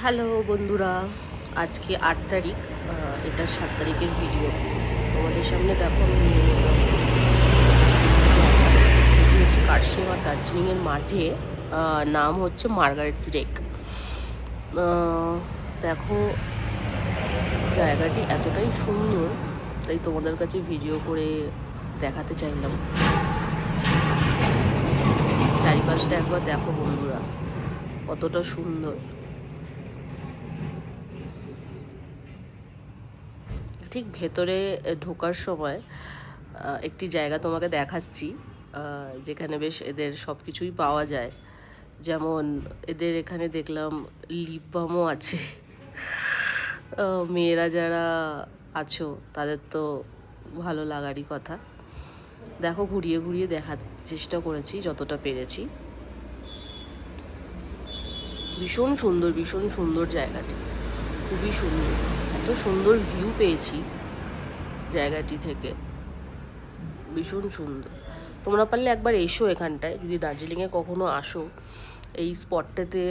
Hello বন্ধুরা, আজকে 8 তারিখ, এটা 7 তারিখের ভিডিও। তোমাদের সামনে দেখো আমি নিয়ে এলাম যেটি হচ্ছে কার্শিয়াং আর দার্জিলিংয়ের মাঝে। নাম হচ্ছে মার্গারেটস লেক। দেখো জায়গাটি এতটাই সুন্দর, তাই তোমাদের কাছে ভিডিও করে দেখাতে চাইলাম। চারিপাশটা একবার দেখো বন্ধুরা, কতটা সুন্দর। ঠিক ভেতরে ঢোকার সময় একটি জায়গা তোমাকে দেখাচ্ছি, যেখানে বেশ এদের সব কিছুই পাওয়া যায়। যেমন এদের এখানে দেখলাম লিপ বামও আছে। মেয়েরা যারা আছো তাদের তো ভালো লাগারই কথা। দেখো ঘুরিয়ে ঘুরিয়ে দেখার চেষ্টা করেছি যতটা পেরেছি। ভীষণ সুন্দর, ভীষণ সুন্দর জায়গাটি, খুবই সুন্দর। এত সুন্দর ভিউ পেয়েছি জায়গাটি থেকে, ভীষণ সুন্দর। তোমরা পারলে একবার এসো এখানটায়, যদি দার্জিলিংয়ে কখনো আসো এই স্পটটাতে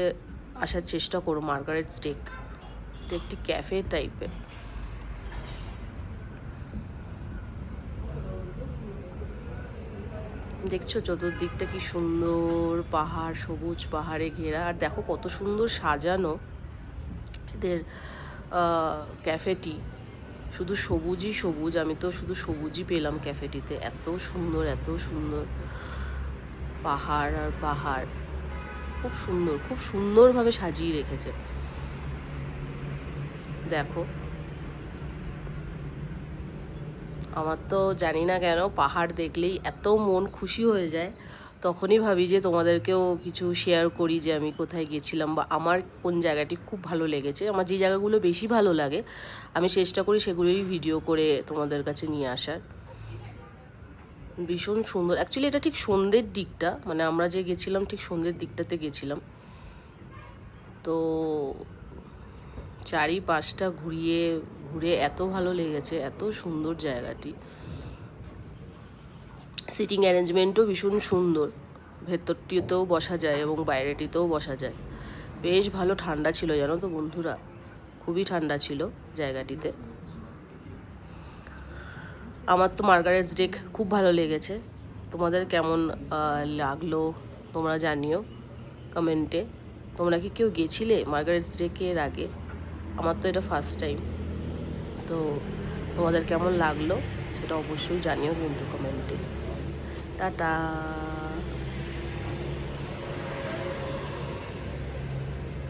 আসার চেষ্টা করো। মার্গারেটস লেক এটা একটি ক্যাফে টাইপের। দেখছো চতুর্দিকটা কি সুন্দর, পাহাড়, সবুজ পাহাড়ে ঘেরা। আর দেখো কত সুন্দর সাজানো এদের ক্যাফেটি, শুধু সবুজই সবুজ। আমি তো শুধু সবুজই পেলাম ক্যাফেটিতে। এত সুন্দর, এত সুন্দর পাহাড় আর পাহাড়, খুব সুন্দর, খুব সুন্দরভাবে সাজিয়ে রেখেছে। দেখো আমার তো জানি না কেন পাহাড় দেখলেই এত মন খুশি হয়ে যায়, তখনই ভাবি যে তোমাদেরকেও কিছু শেয়ার করি যে আমি কোথায় গেছিলাম বা আমার কোন জায়গাটি খুব ভালো লেগেছে। আমার যে জায়গাগুলো বেশি ভালো লাগে আমি চেষ্টা করি সেগুলোই ভিডিও করে তোমাদের কাছে নিয়ে আসার। ভীষণ সুন্দর। অ্যাকচুয়ালি এটা ঠিক সন্ধ্যের দিকটা, মানে আমরা যে গেছিলাম ঠিক সন্ধ্যের দিকটাতে গেছিলাম। তো চারিপাশটা ঘুরে এত ভালো লেগেছে, এত সুন্দর জায়গাটি। সিটিং অ্যারেঞ্জমেন্টও ভীষণ সুন্দর, ভেতরটিতেও বসা যায় এবং বাইরেটিতেও বসা যায়। বেশ ভালো ঠান্ডা ছিল জানো তো বন্ধুরা, খুবই ঠান্ডা ছিল জায়গাটিতে। আমার তো মার্গারেটস লেক খুব ভালো লেগেছে। তোমাদের কেমন লাগলো তোমরা জানিও কমেন্টে। তোমরা কি কেউ গেছিলে মার্গারেটস লেকের আগে? আমার তো এটা ফার্স্ট টাইম। তো তোমাদের কেমন লাগলো সেটা অবশ্যই জানিও কিন্তু কমেন্টে। টাটা।